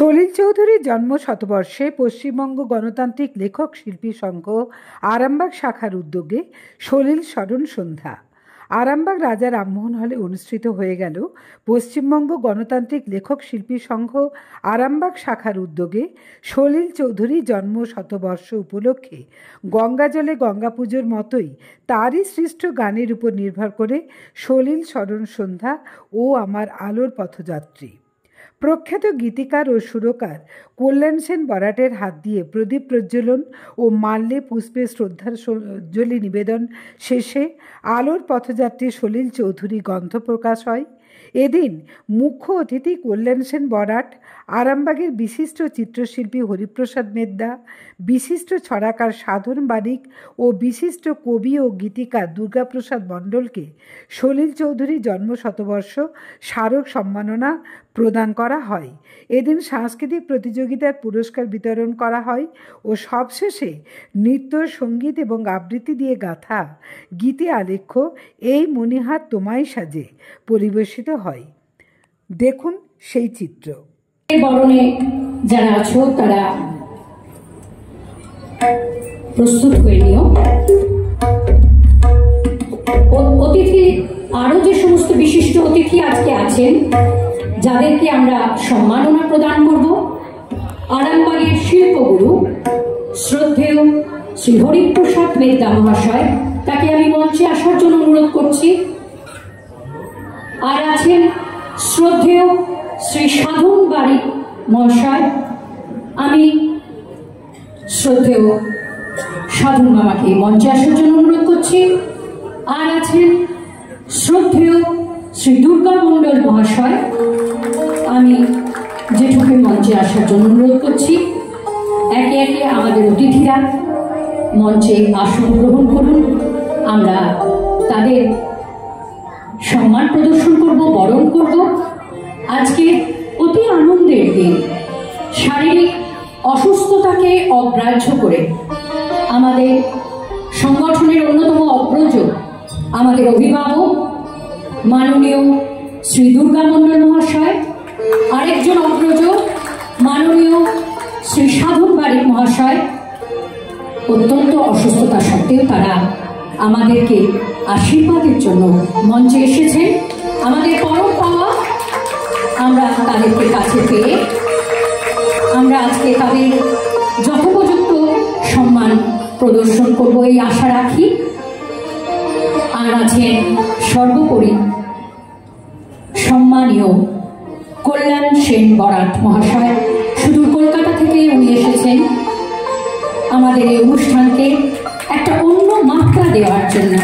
সলিল চৌধুরীর জন্ম শতবর্ষে পশ্চিমবঙ্গ গণতান্ত্রিক লেখক শিল্পী সংঘ আরামবাগ শাখার উদ্যোগে সলিল স্মরণ সন্ধ্যা আরামবাগ রাজা রামমোহন হলে অনুষ্ঠিত হয়ে গেল। পশ্চিমবঙ্গ গণতান্ত্রিক লেখক শিল্পী সংঘ আরামবাগ শাখার উদ্যোগে সলিল চৌধুরীর জন্ম শতবর্ষ উপলক্ষে গঙ্গাজলে গঙ্গা পুজোর মতোই তারই সৃষ্ট গানের উপর নির্ভর করে সলিল স্মরণ সন্ধ্যা ও আমার আলোর পথযাত্রী। প্রখ্যাত গীতিকার ও সুরকার কল্যাণ সেন বরাটের হাত দিয়ে প্রদীপ প্রজ্বলন ও মাল্যে পুষ্পে শ্রদ্ধাঞ্জলি নিবেদন শেষে আলোর পথযাত্রী সলিল চৌধুরী গ্রন্থ প্রকাশ হয়। এদিন মুখ্য অতিথি কল্যাণ সেন বরাট, আরামবাগের বিশিষ্ট চিত্রশিল্পী হরিপ্রসাদ মেদ্দা, বিশিষ্ট ছড়াকার সাধন বারিক ও বিশিষ্ট কবি ও গীতিকার দুর্গাপ্রসাদ মণ্ডলকে সলিল চৌধুরী জন্ম শতবর্ষ স্মারক সম্মাননা প্রদান করা হয়। এদিন সাংস্কৃতিক প্রতিযোগিতার পুরস্কার বিতরণ করা হয় ও সবশেষে নৃত্য, সঙ্গীত এবং আবৃত্তি দিয়ে গাথা গীতি আলেখ্য এই মণিহার তোমায় সাজে পরিবেশিত হয়। দেখুন সেই চিত্র। বরণে যারা আছো তারা প্রস্তুত হয়ে নিও। অতিথি আরো যে সমস্ত বিশিষ্ট অতিথি আজকে আছেন, যাদেরকে আমরা সম্মাননা প্রদান করব, আরামবাগের শিল্পগুরু শ্রদ্ধেয় শ্রী হরিপ্রসাদ মেদ্দা মহাশয়, তাকে আমি মঞ্চে আসার জন্য অনুরোধ করছি। আর আছেন শ্রদ্ধেয় শ্রী সাধন বারিক মহাশয়, আমি শ্রদ্ধেয় সাধন মামাকে মঞ্চে আসার জন্য অনুরোধ করছি। আর আছেন শ্রদ্ধেয় শ্রী দুর্গা মণ্ডল মহাশয়, আমি জেঠুকে মঞ্চে আসার জন্য অনুরোধ করছি। একে একে আমাদের অতিথিরা মঞ্চে আসন গ্রহণ করুন। আমরা তাদের সম্মান প্রদর্শন করব, বরণ করব। আজকে অতি আনন্দের দিন। শারীরিক অসুস্থতাকে অগ্রাহ্য করে আমাদের সংগঠনের অন্যতম অগ্রজ, আমাদের অভিভাবক মাননীয় শ্রী দুর্গা মণ্ডল মহাশয়, আরেকজন অগ্রজ মাননীয় শ্রী সাধন বারিক মহাশয়, অত্যন্ত অসুস্থতা সত্ত্বেও তারা আমাদেরকে আশীর্বাদের জন্য মঞ্চে এসেছেন। আমাদের পরম পাওয়া, আমরা তাদেরকে কাছে পেয়ে আমরা আজকে তাদের যথোপযুক্ত সম্মান প্রদর্শন করব এই আশা রাখি। আর আছেন সর্বোপরি সম্মানীয় কল্যাণ সেন বরাট মহাশয়, সুদূর কলকাতা থেকে উনি এসেছেন আমাদের এই অনুষ্ঠানকে একটা অন্য মাত্রা দেওয়ার জন্য।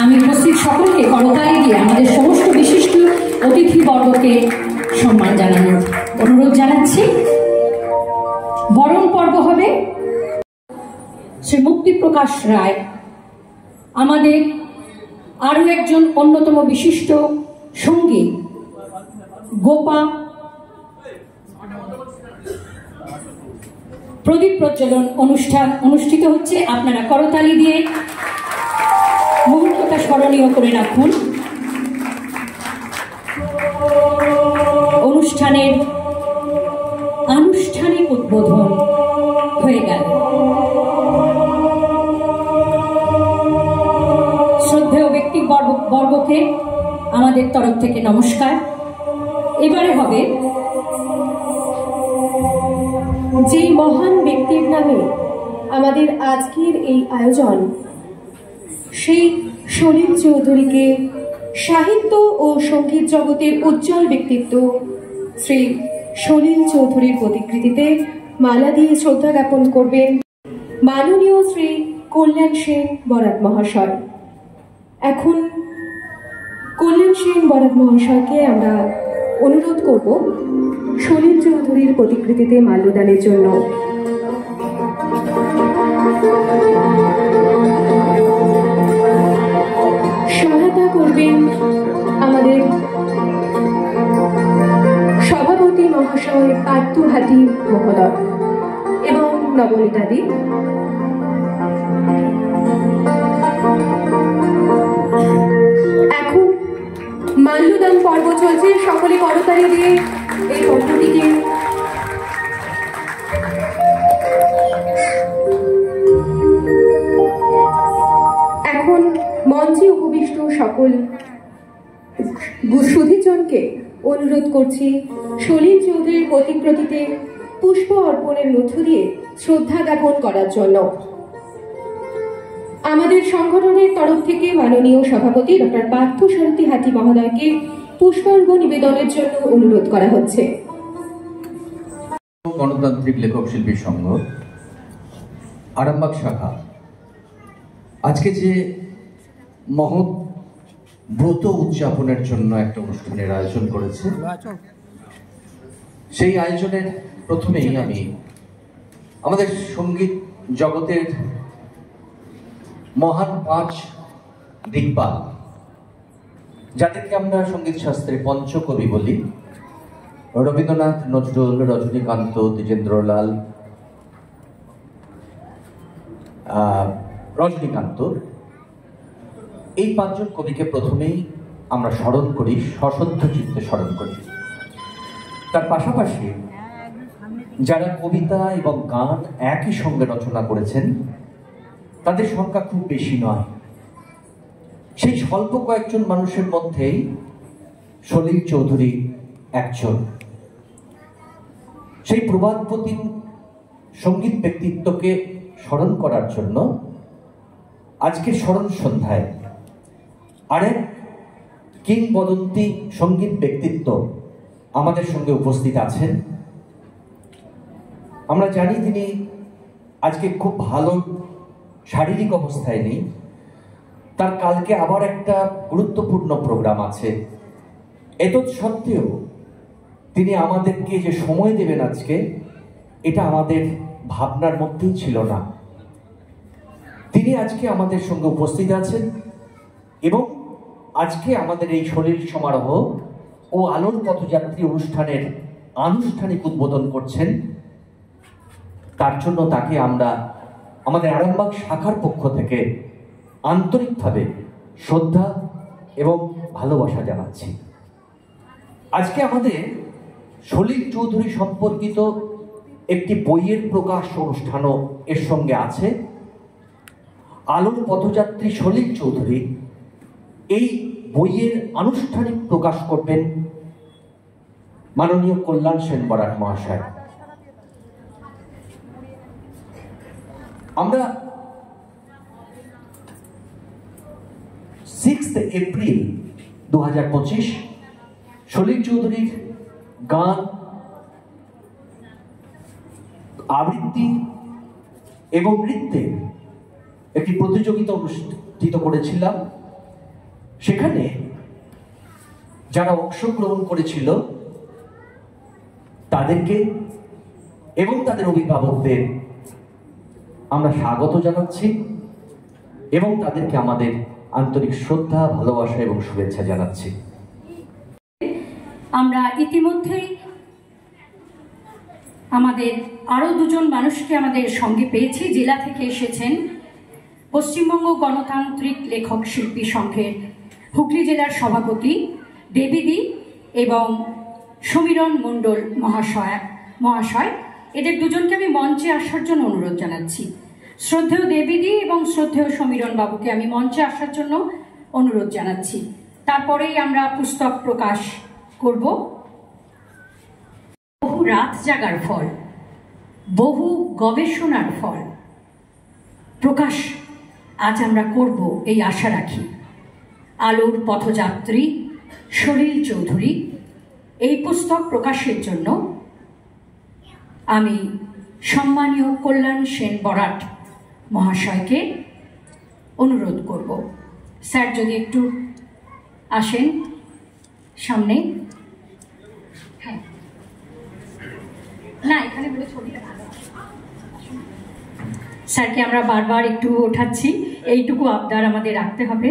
আমি উপস্থিত সকলকে করতালি দিয়ে আমাদের সমস্ত বিশিষ্ট অতিথিবর্গকে সম্মান জানানোর অনুরোধ জানাচ্ছি। বরণ পর্ব হবে শ্রী মুক্তিপ্রকাশ রায়, আমাদের আরো একজন অন্যতম বিশিষ্ট সঙ্গীত গোপা। প্রদীপ প্রজ্বলন অনুষ্ঠান অনুষ্ঠিত হচ্ছে, আপনারা করতালি দিয়ে মুহূর্তটা স্মরণীয় করে রাখুন। অনুষ্ঠানের আনুষ্ঠানিক উদ্বোধন হয়ে গেল। শ্রদ্ধেয় ব্যক্তিবর্গকে আমাদের তরফ থেকে নমস্কার। এবারে হবে যে মহান ব্যক্তির নামে আমাদের আজকের এই আয়োজন, সেই সলিল চৌধুরীকে সাহিত্য ও সঙ্গীত জগতের উজ্জ্বল ব্যক্তিত্ব শ্রী সলিল চৌধুরীর প্রতিকৃতিতে মালা দিয়ে শ্রদ্ধা জ্ঞাপন করবেন মাননীয় শ্রী কল্যাণ সেন বরাট মহাশয়। এখন কল্যাণ সেন বরাট মহাশয়কে আমরা অনুরোধ করব সলিল চৌধুরীর প্রতিকৃতিতে মাল্যদানের জন্য। সহায়তা করবেন আমাদের সভাপতি মহাশয় পার্থ হাতি মহোদয় এবং নবনীতাদি। এখন মাল্যদান পর্ব চলছে, সকলে করতালি দিয়ে এই পর্বটিকে সকল সুধীজনকে অনুরোধ করছি সলিল চৌধুরীর প্রতিকৃতিতে পুষ্প অর্পণের মধ্য দিয়ে শ্রদ্ধা জ্ঞাপন করার জন্য। আমাদের সংগঠনের তরফ থেকে মাননীয় সভাপতি ডক্টর পার্থসারথী হাটি মহোদয়কে পুষ্পার্ঘ্য নিবেদনের জন্য অনুরোধ করা হচ্ছে। গণতান্ত্রিক লেখক শিল্পী সংঘ আরামবাগ শাখা আজকে যে মহৎ ব্রত উদযাপনের জন্য একটা অনুষ্ঠানের আয়োজন করেছে, সেই আয়োজনের প্রথমেই আমি আমাদের সঙ্গীত জগতের মহান 5 দিকপাল, যাদেরকে আমরা সঙ্গীত শাস্ত্রে পঞ্চকবি বলি, রবীন্দ্রনাথ, নজরুল, রজনীকান্ত, দ্বিজেন্দ্রলাল, রজনীকান্ত, এই 5 জন কবিকে প্রথমেই আমরা স্মরণ করি, সশ্রদ্ধ চিত্তে স্মরণ করি। তার পাশাপাশি যারা কবিতা এবং গান একই সঙ্গে রচনা করেছেন তাদের সংখ্যা খুব বেশি নয়। সেই স্বল্প কয়েকজন মানুষের মধ্যেই সলিল চৌধুরী একজন। সেই প্রবাদপ্রতিম সঙ্গীত ব্যক্তিত্বকে স্মরণ করার জন্য আজকের স্মরণ সন্ধ্যায় আরেক কিংবদন্তি সঙ্গীত ব্যক্তিত্ব আমাদের সঙ্গে উপস্থিত আছেন। আমরা জানি তিনি আজকে খুব ভালো শারীরিক অবস্থায় নেই, তার কালকে আবার একটা গুরুত্বপূর্ণ প্রোগ্রাম আছে। এতৎ সত্ত্বেও তিনি আমাদেরকে যে সময় দেবেন আজকে, এটা আমাদের ভাবনার মধ্যেই ছিল না। তিনি আজকে আমাদের সঙ্গে উপস্থিত আছেন এবং আজকে আমাদের এই সলিল সমারোহ ও আলোর পথযাত্রী অনুষ্ঠানের আনুষ্ঠানিক উদ্বোধন করছেন। তার জন্য তাকে আমরা আমাদের আরামবাগ শাখার পক্ষ থেকে আন্তরিকভাবে শ্রদ্ধা এবং ভালোবাসা জানাচ্ছি। আজকে আমাদের সলিল চৌধুরী সম্পর্কিত একটি বইয়ের প্রকাশ অনুষ্ঠানও এর সঙ্গে আছে। আলোর পথযাত্রী সলিল চৌধুরী এই বইয়ের আনুষ্ঠানিক প্রকাশ করবেন মাননীয় কল্যাণ সেন বরাট মহাশয়। আমরা 6 এপ্রিল 2025 সলিল চৌধুরীর গান, আবৃত্তি এবং নৃত্যের একটি প্রতিযোগিতা অনুষ্ঠিত করেছিলাম। সেখানে যারা অংশগ্রহণ করেছিল তাদেরকে এবং তাদের অভিভাবকদের আমরা স্বাগত জানাচ্ছি এবং তাদেরকে আমাদের আন্তরিক শ্রদ্ধা, ভালোবাসা এবং শুভেচ্ছা জানাচ্ছি। আমরা ইতিমধ্যেই আমাদের আরো 2 জন মানুষকে আমাদের সঙ্গে পেয়েছি। জেলা থেকে এসেছেন পশ্চিমবঙ্গ গণতান্ত্রিক লেখক শিল্পী সংঘের হুগলি জেলার সভাপতি দেবীদি এবং সমীরণ মণ্ডল মহাশয়। এদের 2 জনকে আমি মঞ্চে আসার জন্য অনুরোধ জানাচ্ছি। শ্রদ্ধেয় দেবীদি এবং শ্রদ্ধেয় সমীরণ বাবুকে আমি মঞ্চে আসার জন্য অনুরোধ জানাচ্ছি। তারপরেই আমরা পুস্তক প্রকাশ করব। বহু রাত জাগার ফল, বহু গবেষণার ফল প্রকাশ আজ আমরা করব এই আশা রাখি। আলোর পথযাত্রী সলিল চৌধুরী এই পুস্তক প্রকাশের জন্য আমি সম্মানীয় কল্যাণ সেন বরাট মহাশয়কে অনুরোধ করব। স্যার যদি একটু আসেন সামনে। হ্যাঁ, না এখানে বলে ছবিটা ভালো। স্যারকে আমরা বারবার একটু ওঠাচ্ছি, এইটুকু আবদার আমাদের রাখতে হবে।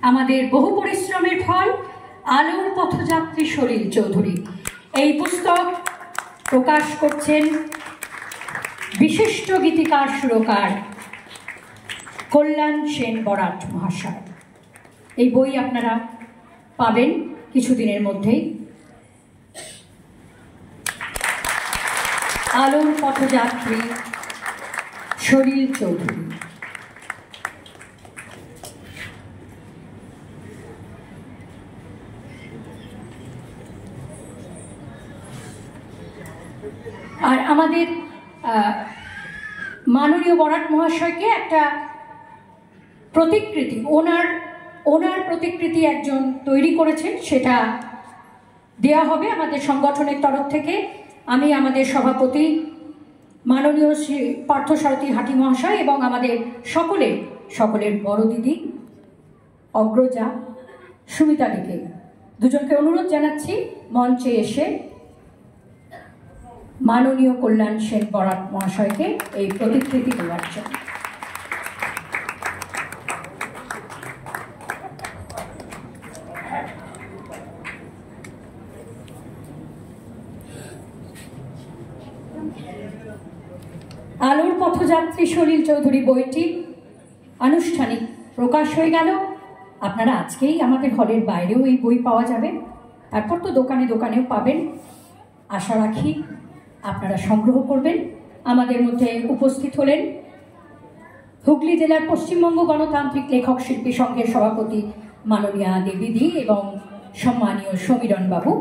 আমাদের বহু পরিশ্রমের ফল আলোর পথযাত্রী সলিল চৌধুরী এই পুস্তক প্রকাশ করছেন বিশিষ্ট গীতিকার সুরকার কল্যাণ সেন বরাট মহাশয়। এই বই আপনারা পাবেন কিছুদিনের মধ্যেই। আলোর পথযাত্রী সলিল চৌধুরী। আর আমাদের মাননীয় বরাট মহাশয়কে একটা প্রতিকৃতি, ওনার প্রতিকৃতি একজন তৈরি করেছেন, সেটা দেয়া হবে আমাদের সংগঠনের তরফ থেকে। আমি আমাদের সভাপতি মাননীয় শ্রী পার্থসারথী হাটি মহাশয় এবং আমাদের সকলের বড় দিদি অগ্রজা সুমিতা দিকে, দুজনকে অনুরোধ জানাচ্ছি মঞ্চে এসে মাননীয় কল্যাণ সেন বরাট মহাশয়কে এই প্রতিকৃতি দেওয়ার জন্য। আলোর পথযাত্রী সলিল চৌধুরী বইটি আনুষ্ঠানিক প্রকাশ হয়ে গেল। আপনারা আজকেই আমাদের হলের বাইরেও এই বই পাওয়া যাবে, তারপর তো দোকানে দোকানেও পাবেন। আশা রাখি আপনারা সংগ্রহ করবেন। আমাদের মধ্যে উপস্থিত হলেন হুগলি জেলার পশ্চিমবঙ্গ গণতান্ত্রিক লেখক শিল্পী সংঘের সভাপতি মাননীয়া দেবীদি এবং সম্মানীয় সমীরণ বাবু।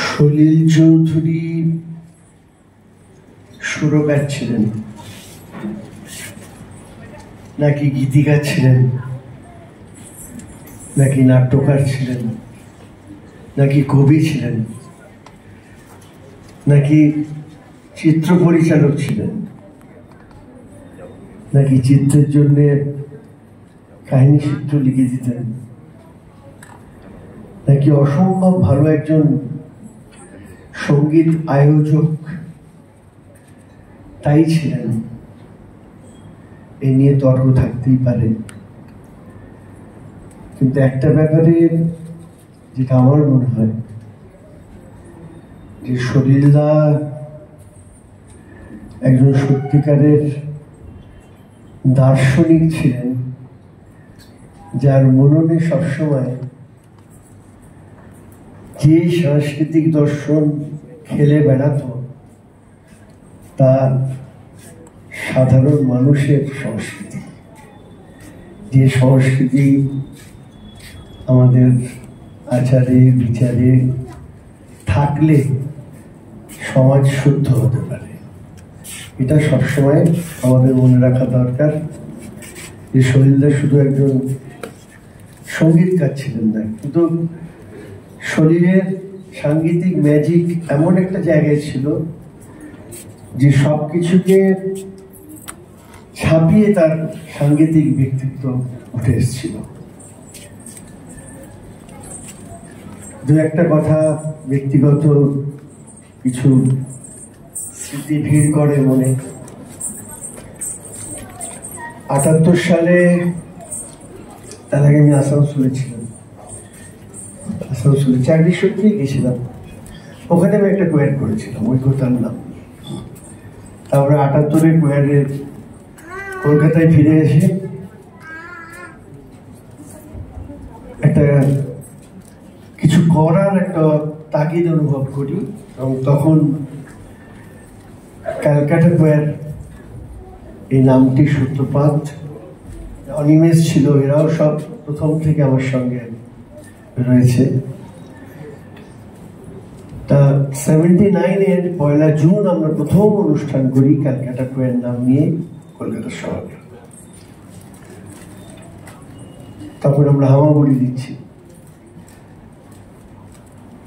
সলিল চৌধুরী সুরকার ছিলেন নাকি গীতিকার ছিলেন নাকি নাট্যকার ছিলেন নাকি কবি ছিলেন নাকি চিত্র পরিচালক ছিলেন নাকি চিত্রের জন্য কাহিনী চিত্র লিখে দিতেন নাকি অসম্ভব ভালো একজন সঙ্গীত আয়োজক তাই ছিলেন, এ নিয়ে তর্ক থাকতেই পারে। কিন্তু একটা ব্যাপারে যেটা আমার মনে হয় যে সলিলদা একজন সত্যিকারের দার্শনিক ছিলেন, যার মননে সবসময় যে সাংস্কৃতিক দর্শন খেলে বেড়াত তা সাধারণ মানুষের সংস্কৃতি, যে সংস্কৃতি আমাদের আচারে বিচারে থাকলে সমাজ শুদ্ধ হতে পারে। এটা সবসময় আমাদের মনে রাখা দরকার যে সলিলদা শুধু একজন সঙ্গীতকার ছিলেন না, কিন্তু সলিলের সাংগীতিক ম্যাজিক এমন একটা জায়গায় ছিল যে সবকিছুকে ছাপিয়ে তার সাংগীতিক ব্যক্তিত্ব উঠে এসেছিল। দু একটা কথা ব্যক্তিগত কিছু স্মৃতি ভিড় করে মনে। 78 সালে তার আগে আমি আসানসোলে ছিলাম, আসানসোলে চাকরি সূত্রেই গেছিলাম। ওখানে আমি একটা কোয়ার করেছিলাম ঐক্যতার নাম। তারপরে 78-এর কোয়ারের কলকাতায় ফিরে এসে একটা কিছু করার একটা তাগিদ অনুভব করি, এবং তখন ক্যালকাটা কোয়ার এই নামটি সূত্রপাত। অনিমেষ ছিল, এরাও সব প্রথম থেকে আমার সঙ্গে রয়েছে। তা 79-এর 1 জুন আমরা প্রথম অনুষ্ঠান করি ক্যালকাটা কোয়ার নাম নিয়ে কলকাতা শহরে। তখন আমরা হামাগুড়ি দিচ্ছি।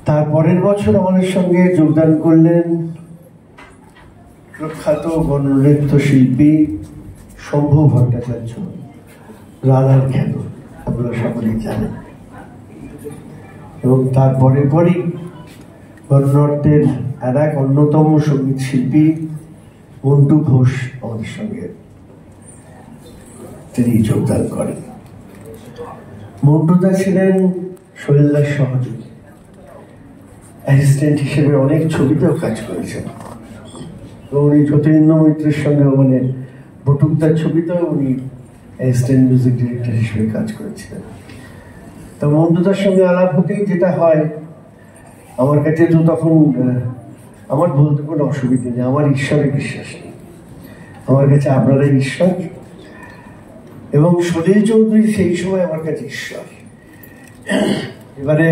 তারপরের বছর আমাদের সঙ্গে যোগদান করলেন প্রখ্যাত গণনৃত্য শিল্পী শম্ভু ভট্টাচার্য, রাধার খ্যাত, আপনারা সকলেই জানেন। এবং তারপরে পরই গণনৃত্যের আর এক অন্যতম সঙ্গীত শিল্পী মন্টু ঘোষ আমাদের সঙ্গে তিনি যোগদান করেন। মন্টুদা ছিলেন সলিলদার সহযোগী, অ্যাসিস্ট্যান্ট হিসেবে অনেক ছবিতেও কাজ করেছেন। এবং উনি জ্যোতিরিন্দ্র মৈত্রের সঙ্গে মানে বটুকদার ছবিতেও উনি অ্যাসিস্ট্যান্ট মিউজিক ডিরেক্টর হিসেবে কাজ করেছিলেন। তো মন্টুদার সঙ্গে আলাপ হতেই যেটা হয়, আমার কাছে তো তখন আমার বলতে কোনো অসুবিধা নেই, আমার ঈশ্বরে বিশ্বাস নেই, আমার কাছে আপনারাই ঈশ্বর। এবং সলিল চৌধুরী সেই সময় আমার কাছে ঈশ্বর। এবারে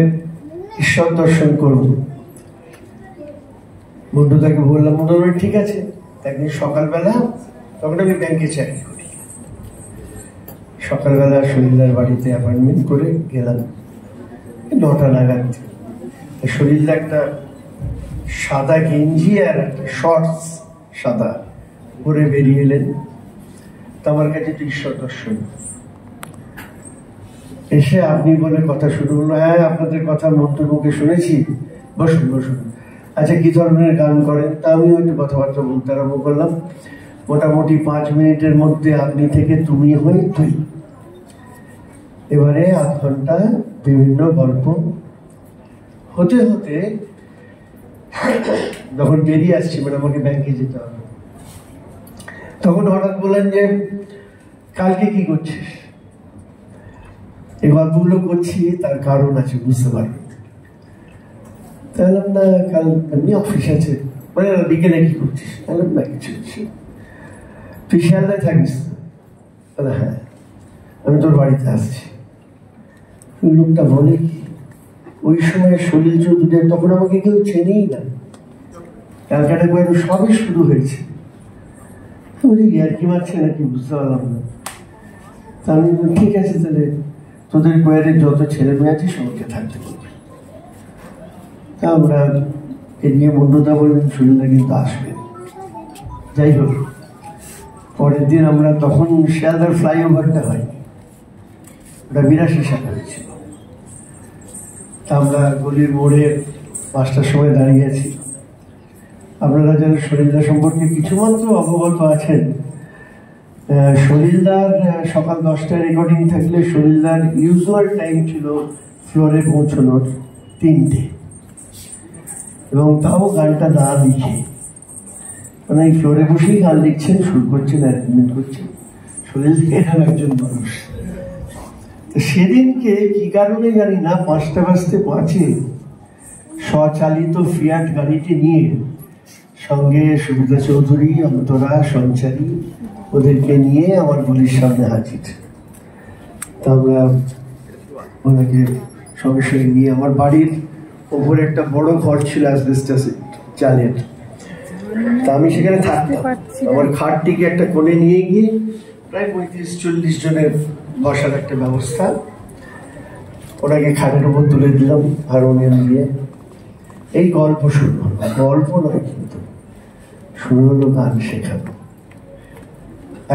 ঈশ্বর দর্শন করব। মন্টুদাকে বললাম, মন্টু ঠিক আছে। একদিন সকালবেলা, তখন আমি ব্যাংকে চাকরি করি, সকালবেলা শরীরদার বাড়িতে অ্যাপয়েন্টমেন্ট করে গেলাম 9টা নাগাদ। শরীরদা একটা সাদা গেঞ্জি আর একটা শর্টস সাদা পরে বেরিয়ে এলেন। তো আমার কাছে তো ঈশ্বর দর্শন। এসে আপনি বলে কথা শুরু হলো। হ্যাঁ, আপনাদের কথা মন্টুর মুখে শুনেছি, বসুন বসুন। আচ্ছা, কি ধরনের গান করেন? তা আমিও একটু কথাবার্তা বলতে আরম্ভ করলাম। মোটামুটি 5 মিনিটের মধ্যে আপনি থেকে তুমি হই তুই। এবারে 8 ঘন্টা বিভিন্ন গল্প হতে হতে যখন বেরিয়ে আসছি, মানে আমাকে ব্যাংকে যেতে হবে, তখন হঠাৎ বললেন যে কালকে কি করছিস? এই গল্পগুলো করছি, তার কারণ আছে, বুঝতে পারবি। তাহলে না, কাল এমনি অফিস আছে। মানে বিকেলে কি করছিস? তাহলে না, কিছু কিছু। তুই শিয়ালদায় থাকিস? তাহলে হ্যাঁ, আমি তোর বাড়িতে আসছি। ওই লোকটা বলে কি, ওই সময় সলিল চৌধুরী, তখন আমাকে কেউ চেনেই না, ক্যালকাটা করে সবই শুরু হয়েছে। ইয়ার্কি মারছে নাকি বুঝতে পারলাম না। তা আমি ঠিক আছে, তাহলে তোদের কোয়ারের যত ছেলে মেয়ে আছে সবাইকে থাকতে বলবে। তা আমরা এদিকে মন্টুদা বললেন সুনীলদা কিন্তু আসবে। যাই হোক, পরের দিন আমরা, তখন শিয়ালদার ফ্লাইওভারটা হয়নি, ওটা 82 সালে হয়েছিল। তা আমরা গলির মোড়ে 5টার সময় দাঁড়িয়ে আছি। আপনারা যারা সলিলদা সম্পর্কে কিছুমাত্র অবগত আছেন, সলিলদার সকাল 10টায় রেকর্ডিং থাকলে সলিলদার ইউজুয়াল টাইম ছিল ফ্লোরে পৌঁছানোর 3টে, এবং তাও গানটা না লিখে, মানে এই ফ্লোরে বসেই গান লিখছেন, সুর করছেন, অ্যারেঞ্জমেন্ট করছেন। সলিলদা এরকম একজন মানুষ। সেদিনকে কি কারণে জানি না 5টা বাজতে 5-এ স্বচালিত ফিয়াট গাড়িটি নিয়ে, সঙ্গে সুবিধা চৌধুরী, অন্তরা, সঞ্চারী, ওদেরকে নিয়ে আমার গলির সামনে হাজির। তা আমরা ওনাকে সঙ্গে সঙ্গে নিয়ে, আমার বাড়ির ওপরে একটা বড় ঘর ছিল অ্যাসবেস্টাস চালের, তা আমি সেখানে থাকতাম। আমার খাটটিকে একটা কোণে নিয়ে গিয়ে প্রায় 35-40 জনের বসার একটা ব্যবস্থা, ওনাকে খাটের উপর তুলে দিলাম হারমোনিয়াম দিয়ে। এই গল্প শুরু হলো, গল্প নয় কিন্তু, শুরু হলো গান শেখানো।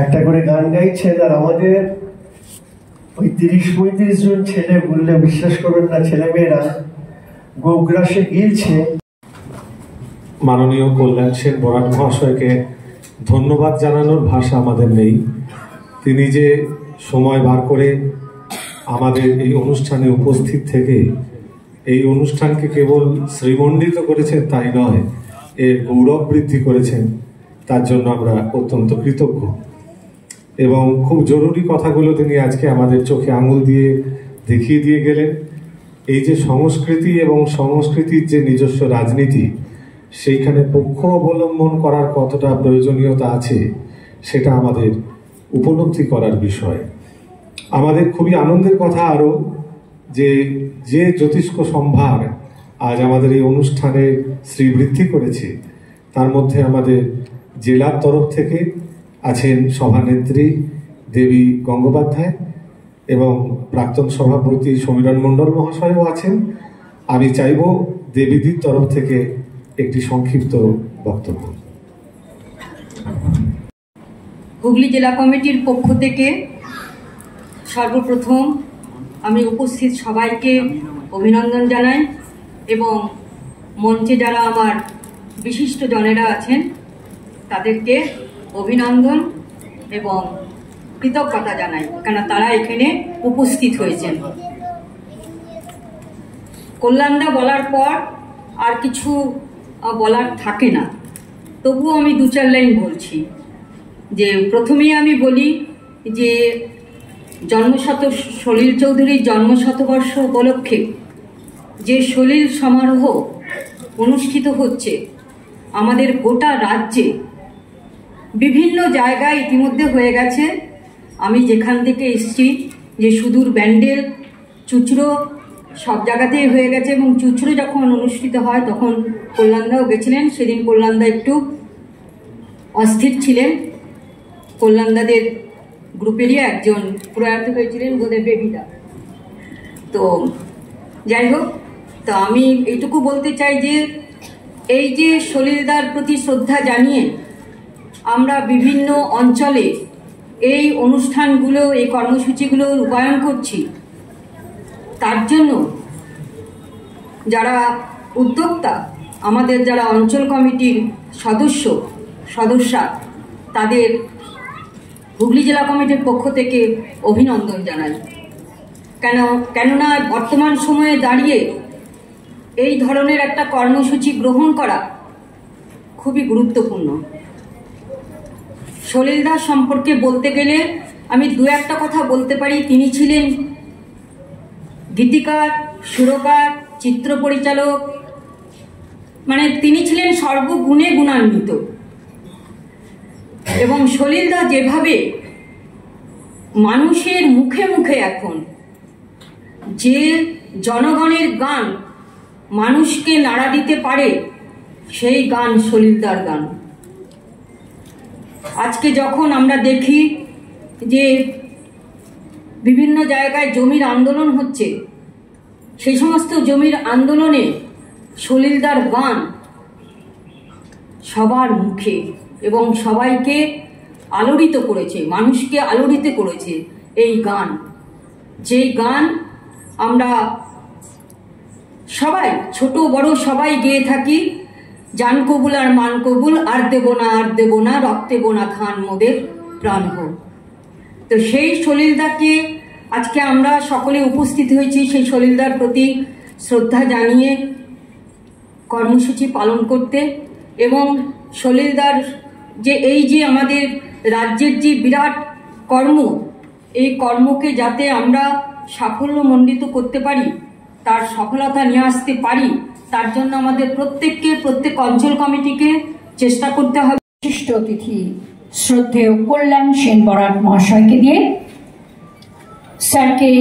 একটা করে গান গাইছেন, আর আমাদের ওই 30-35 জন ছেলে, বললে বিশ্বাস করবেন না, ছেলে মেয়েরা গোগ্রাসে গিলছে। মাননীয় কল্যাণ সেন বরাট মহাশয়কে ধন্যবাদ জানানোর ভাষা আমাদের নেই। তিনি যে সময় বার করে আমাদের এই অনুষ্ঠানে উপস্থিত থেকে এই অনুষ্ঠানকে কেবল শ্রীমণ্ডিত করেছেন তাই নয়, এর গৌরব বৃদ্ধি করেছেন, তার জন্য আমরা অত্যন্ত কৃতজ্ঞ। এবং খুব জরুরি কথাগুলো তিনি আজকে আমাদের চোখে আঙুল দিয়ে দেখিয়ে দিয়ে গেলেন। এই যে সংস্কৃতি এবং সংস্কৃতির যে নিজস্ব রাজনীতি, সেইখানে পক্ষ অবলম্বন করার কতটা প্রয়োজনীয়তা আছে সেটা আমাদের উপলব্ধি করার বিষয়। আমাদের খুবই আনন্দের কথা আরও যে জ্যোতিষ্ক সম্ভার আজ আমাদের এই অনুষ্ঠানে শ্রীবৃদ্ধি করেছে, তার মধ্যে আমাদের জেলার তরফ থেকে আছেন সভানেত্রী দেবী গঙ্গোপাধ্যায় এবং প্রাক্তন সভাপতি সমীরণ মণ্ডল মহাশয়ও আছেন। আমি চাইব দেবীদির তরফ থেকে একটি সংক্ষিপ্ত বক্তব্য। হুগলি জেলা কমিটির পক্ষ থেকে সর্বপ্রথম আমি উপস্থিত সবাইকে অভিনন্দন জানাই এবং মঞ্চে যারা আমার বিশিষ্ট জনেরা আছেন তাদেরকে অভিনন্দন এবং কৃতজ্ঞতা জানাই, কেন তারা এখানে উপস্থিত হয়েছেন। কল্যাণদা বলার পর আর কিছু বলার থাকে না, তবুও আমি 2-4 লাইন বলছি। যে প্রথমেই আমি বলি যে সলিল চৌধুরীর জন্মশতবর্ষ উপলক্ষে যে সলিল সমারোহ অনুষ্ঠিত হচ্ছে আমাদের গোটা রাজ্যে, বিভিন্ন জায়গায় ইতিমধ্যে হয়ে গেছে। আমি যেখান থেকে এসেছি, যে সুদূর ব্যান্ডেল, চুচড়ো, সব জায়গাতেই হয়ে গেছে, এবং চুচড়ে যখন অনুষ্ঠিত হয় তখন কল্যাণদাও গেছিলেন। সেদিন কল্যাণদা একটু অস্থির ছিলেন। কল্যাণদাদের গ্রুপেরই একজন প্রয়াত হয়েছিলেন, বোধহয় বেবিদা। তো যাই হোক, তো আমি এইটুকু বলতে চাই যে এই যে সলিলদার প্রতি শ্রদ্ধা জানিয়ে আমরা বিভিন্ন অঞ্চলে এই অনুষ্ঠানগুলো, এই কর্মসূচিগুলো রূপায়ণ করছি, তার জন্য যারা উদ্যোক্তা, আমাদের যারা অঞ্চল কমিটির সদস্যা, তাদের হুগলি জেলা কমিটির পক্ষ থেকে অভিনন্দন জানাই। কেননা বর্তমান সময়ে দাঁড়িয়ে এই ধরনের একটা কর্মসূচি গ্রহণ করা খুবই গুরুত্বপূর্ণ। সলিলদার সম্পর্কে বলতে গেলে আমি দু একটা কথা বলতে পারি। তিনি ছিলেন গীতিকার, সুরকার, চিত্র পরিচালক, মানে তিনি ছিলেন সর্বগুণে গুণান্বিত। এবং সলিলদা যেভাবে মানুষের মুখে মুখে এখন যে জনগণের গান মানুষকে নাড়া দিতে পারে, সেই গান সলিলদার গান। আজকে যখন আমরা দেখি যে বিভিন্ন জায়গায় জমির আন্দোলন হচ্ছে, সেই সমস্ত জমির আন্দোলনে সলিলদার গান সবার মুখে এবং সবাইকে আলোড়িত করেছে, মানুষকে আলোড়িত করেছে এই গান। যে গান আমরা সবাই, ছোট বড় সবাই গেয়ে থাকি, জান কবুল আর মান কবুল, আর দেব না রক্তে বোনা খান মোদের প্রাণ হোক। তো সেই সলিলদাকে আজকে আমরা সকলে উপস্থিত হয়েছি সেই সলিলদার প্রতি শ্রদ্ধা জানিয়ে কর্মসূচি পালন করতে, এবং সলিলদার যে এই যে আমাদের রাজ্যের যে বিরাট কর্ম, এই কর্মকে যাতে আমরা সাফল্যমণ্ডিত করতে পারি, তার সফলতা নিয়ে আসতে পারি, তার জন্য আমাদের প্রত্যেক অঞ্চল কমিটিকে চেষ্টা করতে হবে। বিশিষ্ট অতিথি শ্রদ্ধেয় কল্যাণ সেন বরাট মহাশয়কে দিয়ে স্যারকে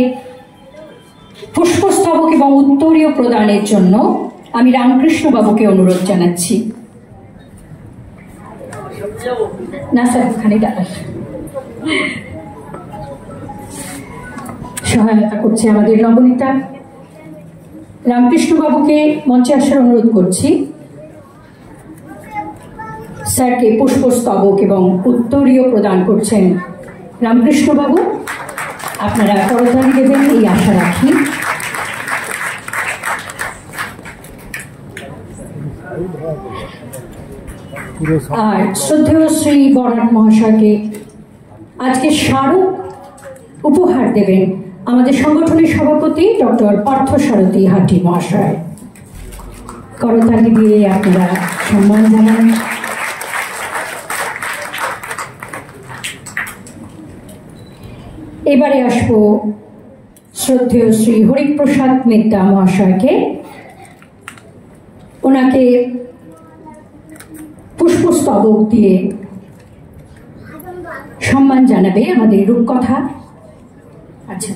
পুষ্পস্তবক এবং উত্তরীয় প্রদানের জন্য আমি রামকৃষ্ণ বাবুকে অনুরোধ জানাচ্ছি। না স্যার, ওখানে দাঁড়ান। সহায়তা করছে আমাদের নবনীতা। রামকৃষ্ণ বাবুকে মঞ্চে আসার অনুরোধ করছি। স্যারকে পুষ্পস্তবক এবং উত্তরীয় প্রদান করছেন রামকৃষ্ণ বাবু। আপনারা করতালি দেবেন এই আশা রাখি। আর শ্রদ্ধেয় শ্রী বরাট মহাশয়কে আজকে স্মারক উপহার দেবেন আমাদের সংগঠনের সভাপতি ডক্টর পার্থসারথী হাটি মহাশয়। করতালি দিয়ে আপনারা সম্মান জানান। এবারে আসবো শ্রদ্ধেয় শ্রী হরিপ্রসাদ মেত্তা মহাশয়কে। ওনাকে পুষ্পস্তবক দিয়ে সম্মান জানাবে আমাদের রূপকথা। আচ্ছা,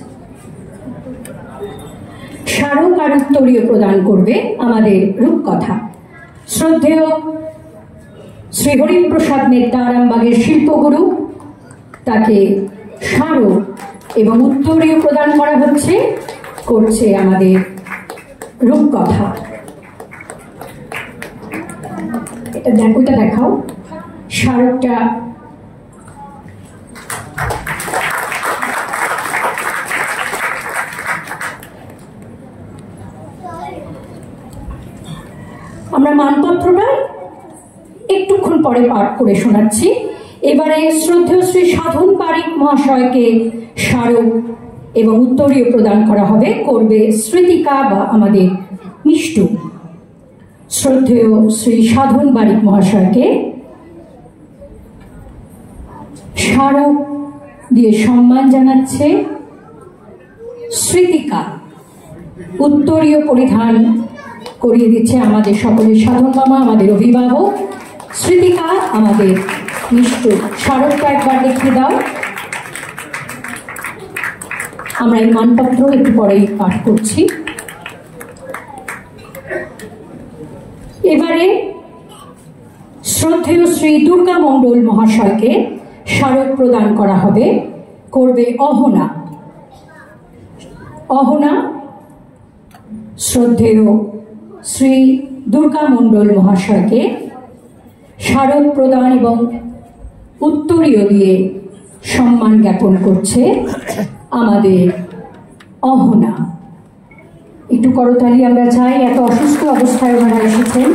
স্মারক আর উত্তরীয় প্রদান করবে আমাদের রূপকথা। শ্রদ্ধেয় শ্রী হরিপ্রসাদ মেত্তা আরামবাগের শিল্পগুরু, তাকে স্মারক এবং উত্তরীয় প্রদান করা হচ্ছে, করছে আমাদের রূপকথা। এটা দেখো, এটা দেখাও স্মারকটা। আমরা মানপত্রটা একটুক্ষণ পরে পাঠ করে শোনাচ্ছি। এবারে শ্রদ্ধেয় শ্রী সাধন বারিক মহাশয়কে স্মারক এবং উত্তরীয় প্রদান করা হবে, করবে স্মৃতিকা বা আমাদের মিষ্টু। শ্রদ্ধেয় শ্রী সাধন বারিক মহাশয়কে স্মারক দিয়ে সম্মান জানাচ্ছে স্মৃতিকা। উত্তরীয় পরিধান করিয়ে দিচ্ছে আমাদের সকলের সাধন মামা, আমাদের অভিভাবক। স্মৃতিকা আমাদের মিষ্টু। স্মারকটা একবার দেখিয়ে দাও। আমরা এই মানপত্র একটু পরেই পাঠ করছি। এবারে শ্রদ্ধেয় শ্রী দুর্গা মণ্ডল মহাশয়কে স্মারক প্রদান করা হবে, করবে অহনা। অহনা শ্রদ্ধেয় শ্রী দুর্গা মণ্ডল মহাশয়কে স্মারক প্রদান এবং উত্তরীয় দিয়ে সম্মান জ্ঞাপন করছে আমাদের অহনা। একটু করতালি আমরা চাই, এত অসুস্থ অবস্থায় ওনারা এসেছেন।